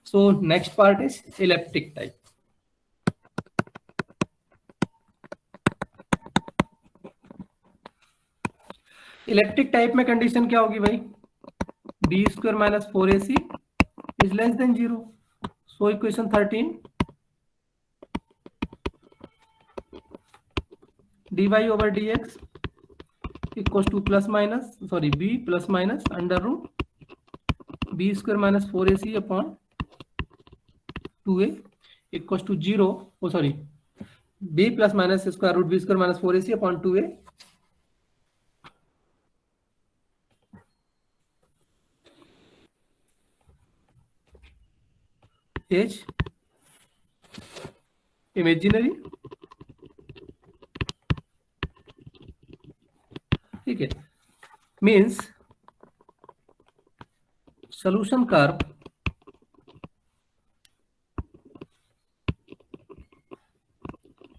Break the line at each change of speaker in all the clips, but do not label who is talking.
So next part is elliptic type. Elliptic type में condition क्या होगी भाई, B square minus 4ac is less than 0. So equation 13 dy over dx equals to plus minus sorry b plus minus under root b square minus 4ac upon 2a equals to 0 oh sorry b plus minus square root b square minus 4ac upon 2a is imaginary. ठीक है, means solution curve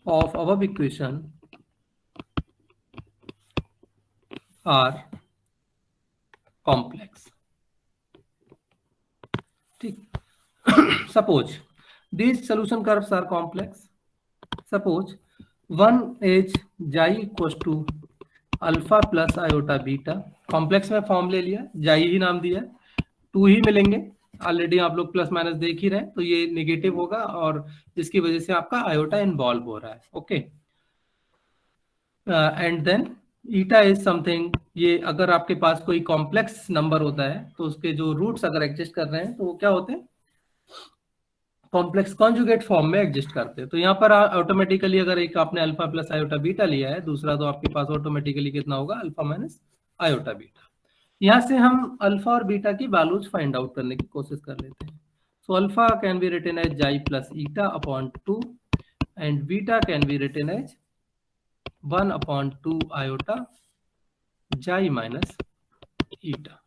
of above equation are complex. ठीक, suppose these solution curves are complex. Suppose one is xi equals to alpha plus iota beta, complex में form ले लिया, जाई ही नाम दिया, 2 ही मिलेंगे, ऑलरेडी आप लोग प्लस माइनस देख ही रहे हैं, तो ये नेगेटिव होगा और जिसकी वजह से आपका आयोटा इन्वॉल्व हो रहा है. Okay, and then eta is something, ये अगर आपके पास कोई कॉम्प्लेक्स नंबर होता है तो उसके जो रूट्स अगर एग्जिस्ट कर रहे हैं तो वो क्या होते हैं, कॉम्प्लेक्स कॉन्जुगेट फॉर्म में एग्जिस्ट करते हैं. तो यहाँ पर ऑटोमेटिकली अगर एक आपने अल्फा प्लस आयोटा बीटा लिया है, दूसरा तो आपके पास ऑटोमेटिकली कितना होगा, अल्फा माइनस आयोटा बीटा. यहाँ से हम अल्फा और बीटा की वैल्यूज फाइंड आउट करने की कोशिश कर लेते हैं. So alpha can be written as xi plus eta upon 2 and beta can be written as 1 upon 2 iota xi minus eta.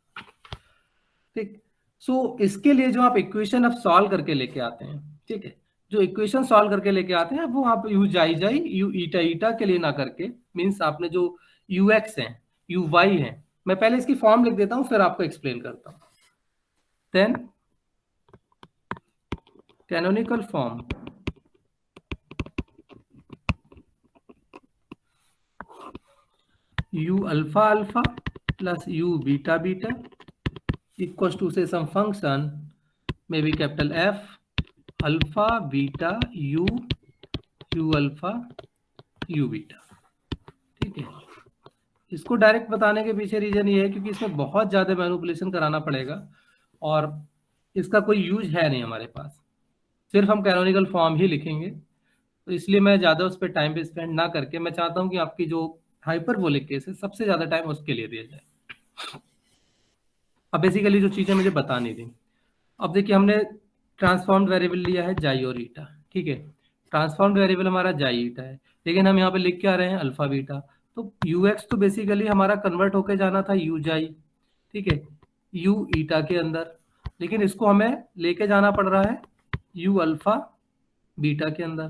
ठीक, सो इसके लिए जो आप इक्वेशन अब सॉल्व करके लेके आते हैं, ठीक है, जो इक्वेशन सॉल्व करके लेके आते हैं वो आप यू जाई जाई यू ईटा ईटा के लिए ना करके, मींस आपने जो यू एक्स है यू वाई है, मैं पहले इसकी फॉर्म लिख देता हूं फिर आपको एक्सप्लेन करता हूं. Then canonical form u alpha alpha plus u beta beta equals to say some function maybe capital F alpha beta u u alpha u beta. ठीक है, इसको डायरेक्ट बताने के पीछे रीजन ये है क्योंकि इसमें बहुत ज्यादा मैनिपुलेशन कराना पड़ेगा और इसका कोई यूज है नहीं हमारे पास, सिर्फ हम कैनोनिकल फॉर्म ही लिखेंगे, तो इसलिए मैं ज्यादा उस पर टाइम पे स्पेंड ना करके मैं चाहता हूं कि आपकी जो हाइपरबोलिक केस है सबसे ज्यादा टाइम उसके लिए दिया जाए. अब बेसिकली जो चीजें मुझे बतानी थी, अब देखिए हमने ट्रांसफॉर्म्ड वेरिएबल लिया है जाई और ईटा, ठीक है, ट्रांसफॉर्म्ड वेरिएबल हमारा जाई ईटा है, लेकिन हम यहाँ पे लिख के आ रहे हैं अल्फा बीटा, तो यू एक्स तो बेसिकली हमारा कन्वर्ट होके जाना था यू जाई, ठीक है, यू ईटा के अंदर, लेकिन इसको हमें लेके जाना पड़ रहा है यू अल्फा बीटा के अंदर.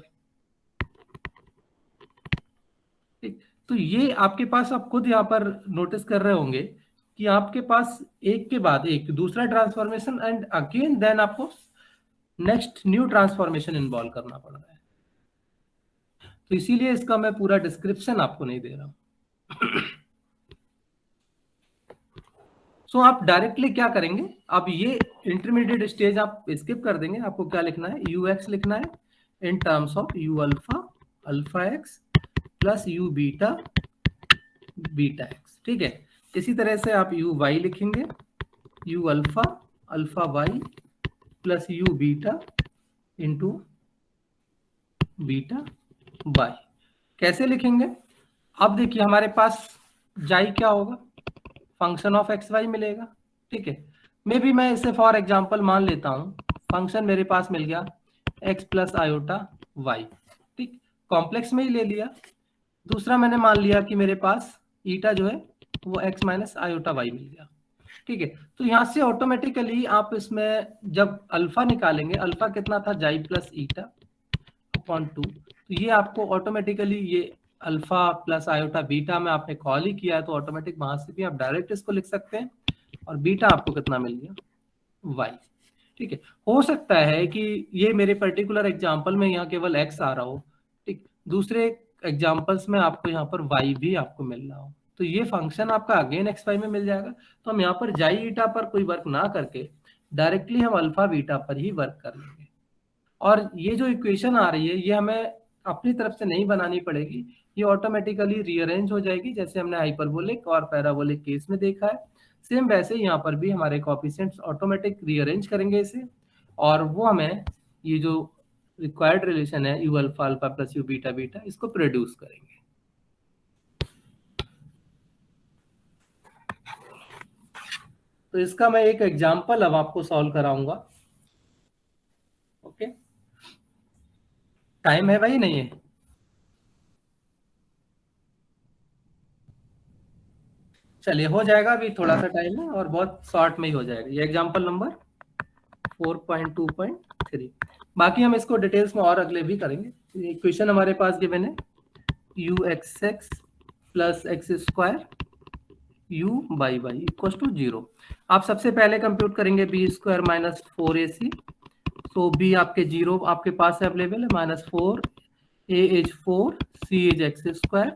ठीक, तो ये आपके पास आप खुद यहाँ पर नोटिस कर रहे होंगे कि आपके पास एक के बाद एक दूसरा ट्रांसफॉर्मेशन एंड अगेन देन आपको नेक्स्ट न्यू ट्रांसफॉर्मेशन इन्वॉल्व करना पड़ रहा है, तो इसीलिए इसका मैं पूरा डिस्क्रिप्शन आपको नहीं दे रहा हूं. सो आप डायरेक्टली क्या करेंगे, अब ये इंटरमीडिएट स्टेज आप स्किप कर देंगे, आपको क्या लिखना है, यू एक्स लिखना है in terms of u alpha alpha x plus u beta beta x. ठीक है, इसी तरह से आप यू वाई लिखेंगे, u alpha alpha y plus u beta into beta y. कैसे लिखेंगे, अब देखिए हमारे पास जाई क्या होगा, फंक्शन ऑफ एक्स वाई मिलेगा. ठीक है, मे भी मैं इसे फॉर एग्जांपल मान लेता हूं, फंक्शन मेरे पास मिल गया एक्स प्लस आयोटा वाई. ठीक, कॉम्प्लेक्स में ही ले लिया. दूसरा मैंने मान लिया कि मेरे पास ईटा जो है वो एक्स माइनस आयोटा वाई मिल गया. ठीक है, तो यहाँ से ऑटोमेटिकली आप इसमें जब अल्फा निकालेंगे, अल्फा कितना था, जाई प्लस ईटा अपॉन 2, तो ये आपको ऑटोमेटिकली ये अल्फा प्लस आयोटा बीटा में आपने कॉल ही किया है, तो ऑटोमेटिक वहां से भी आप डायरेक्ट इसको लिख सकते हैं, और बीटा आपको कितना मिल गया, वाई. ठीक है, हो सकता है कि ये मेरे पर्टिकुलर एग्जांपल में यहाँ केवल x आ रहा हो, ठीक, दूसरे एग्जांपल्स में आपको यहाँ पर y भी आपको मिल रहा हो, तो ये फंक्शन आपका अगेन एक्स वाई में मिल जाएगा। तो हम यहाँ पर जाई ईटा पर कोई वर्क ना करके डायरेक्टली हम अल्फा बीटा पर ही वर्क कर लेंगे। और ये जो इक्वेशन आ रही है ये हमें अपनी तरफ से नहीं बनानी पड़ेगी, ये ऑटोमेटिकली रीअरेंज हो जाएगी, जैसे हमने हाइपरबोलिक और पैराबोलिक केस में देखा है। सेम वैसे यहाँ पर भी हमारे कोएफिशिएंट्स ऑटोमेटिक रीअरेंज करेंगे इसे, और वो हमें ये जो रिक्वायर्ड रिलेशन है you alpha alpha plus u beta beta इसको प्रोड्यूस करेंगे। तो इसका मैं एक एग्जांपल अब आपको सॉल्व कराऊंगा। ओके, टाइम है भाई? नहीं है? चलिए हो जाएगा, अभी थोड़ा सा टाइम है और बहुत शॉर्ट में ही हो जाएगा। ये एग्जांपल नंबर 4.2.3, बाकी हम इसको डिटेल्स में और अगले भी करेंगे। इक्वेशन हमारे पास गिवन है u x x plus x square u by y equal to 0। आप सबसे पहले कंप्यूट करेंगे बी स्क्वायर माइनस 4ac, तो बी आपके 0 आपके पास अवेलेबल है, minus 4, a is 4, c is x square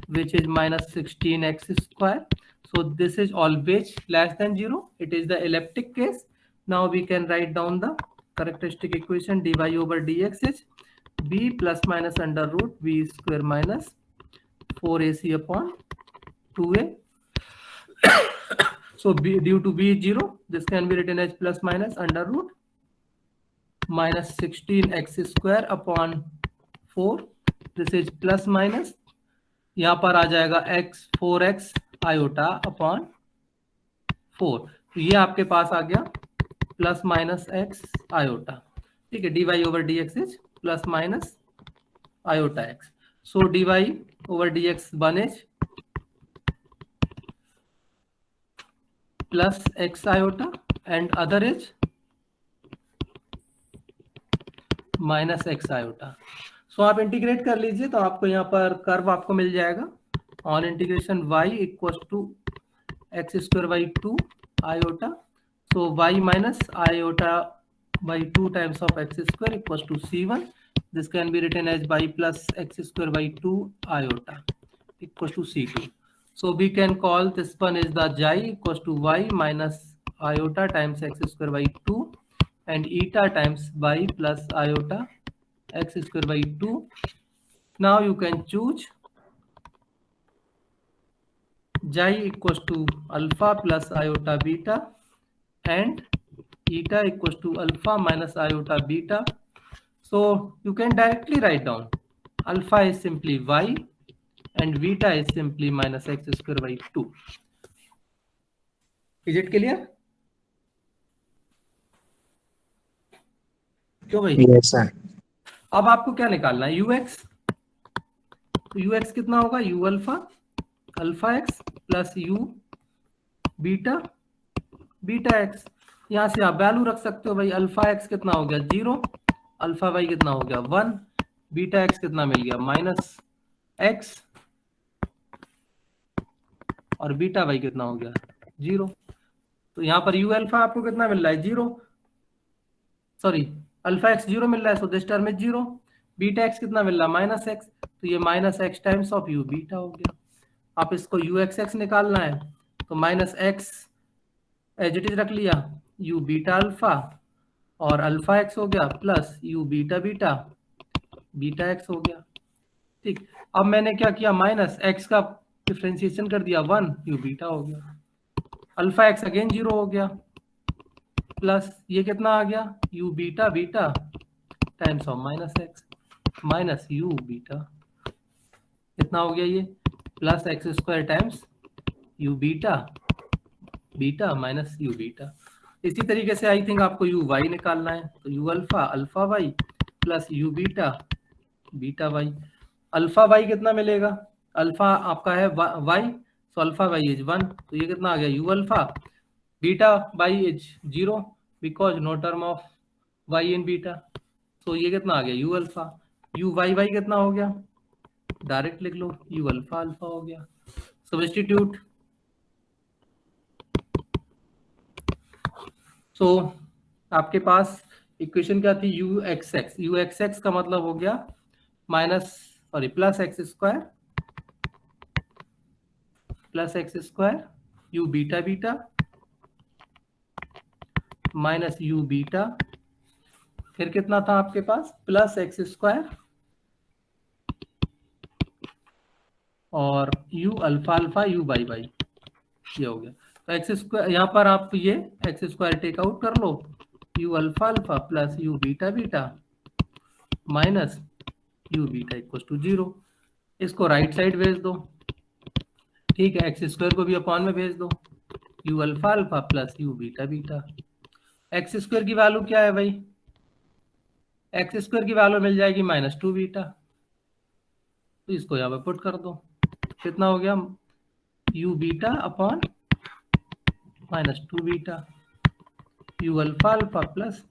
which is minus 16x square. So this is always less than 0. It is the elliptic case. Now we can write down the characteristic equation dy over dx is b plus minus under root b square minus 4ac upon 2a. So b, due to b is 0, this can be written as plus minus under root minus 16x square upon 4. This is plus minus, यहाँ पर आ जाएगा x 4x iota upon 4, तो ये आपके पास आ गया plus minus x iota. ठीक है, dy over dx is plus minus iota x। So dy over dx one is plus x iota and other is minus x iota. So आप integrate कर लीजिए तो आपको यहाँ पर कर्व आपको मिल जाएगा on integration y equal to x square by 2 iota, so y minus iota by 2 times of x square equal to c1, this can be written as y plus x square by 2 iota equal to c2। So we can call this one is the xi equal to y minus iota times x square by 2 and eta times y plus iota x square by 2. Now you can choose xi equals to alpha plus iota beta and eta equals to alpha minus iota beta. So you can directly write down alpha is simply y and beta is simply minus x square by 2. Is it clear? क्यों भाई?
Yes sir.
अब आपको क्या निकालना है? ux, तो ux कितना होगा? u alpha alpha x plus u beta beta x। यहां से आप वैल्यू रख सकते हो भाई, अल्फा x कितना हो गया 0, अल्फा y कितना हो गया 1, बीटा x कितना मिल गया माइनस x और बीटा y कितना हो गया 0। तो यहाँ पर u अल्फा आपको कितना मिल रहा है 0, सॉरी अल्फा एक्स 0 मिल रहा है, so this term is 0। Beta x कितना मिल रहा है माइनस एक्स, तो ये minus x times of you beta हो गया। आप इसको यू एक्स एक्स निकालना है तो minus x as it is रख लिया, यू बीटा अल्फा और अल्फा एक्स हो गया plus u beta beta beta x हो गया। ठीक, अब मैंने क्या किया, माइनस एक्स का डिफ्रेंसिएशन कर दिया 1, यू बीटा हो गया, अल्फा एक्स अगेन 0 हो गया प्लस ये कितना आ गया u beta beta times of minus x minus u beta, कितना हो गया ये plus x square times u beta beta minus u beta. इसी तरीके से आई थिंक आपको यू वाई निकालना है, तो u alpha alpha y plus u beta beta y. Alpha y कितना मिलेगा, अल्फा आपका है y, so alpha y is 1, तो ये कितना आ गया u alpha beta by is 0 because no term of y in beta, तो ये कितना आ गया u alpha, u y y कितना हो गया डायरेक्ट लिख लो यू अल्फा अल्फा हो गया, सब्स्टिट्यूट। सो आपके पास इक्वेशन क्या थी, यू एक्स एक्स का मतलब हो गया plus x square you beta beta minus u beta, फिर कितना था आपके पास प्लस एक्स स्क्वायर और you alpha alpha u by by, ये हो गया। तो एक्स स्क्वायर यहाँ पर आप ये एक्स स्क्वायर टेक आउट कर लो, u alpha alpha plus u beta beta minus u beta equal to 0। इसको राइट साइड भेज दो, ठीक है, एक्स स्क्वायर को भी अपॉन में भेज दो, you alpha alpha plus u beta beta. X square की वैल्यू क्या है भाई, एक्स स्क्वायर की वैल्यू मिल जाएगी -2 बीटा, तो इसको यहाँ पे पुट कर दो, कितना हो गया u beta upon -2 beta you alpha alpha plus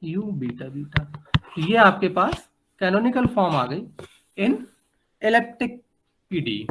u beta beta. तो ये आपके पास कैनोनिकल फॉर्म आ गई इन इलिप्टिक पीडी।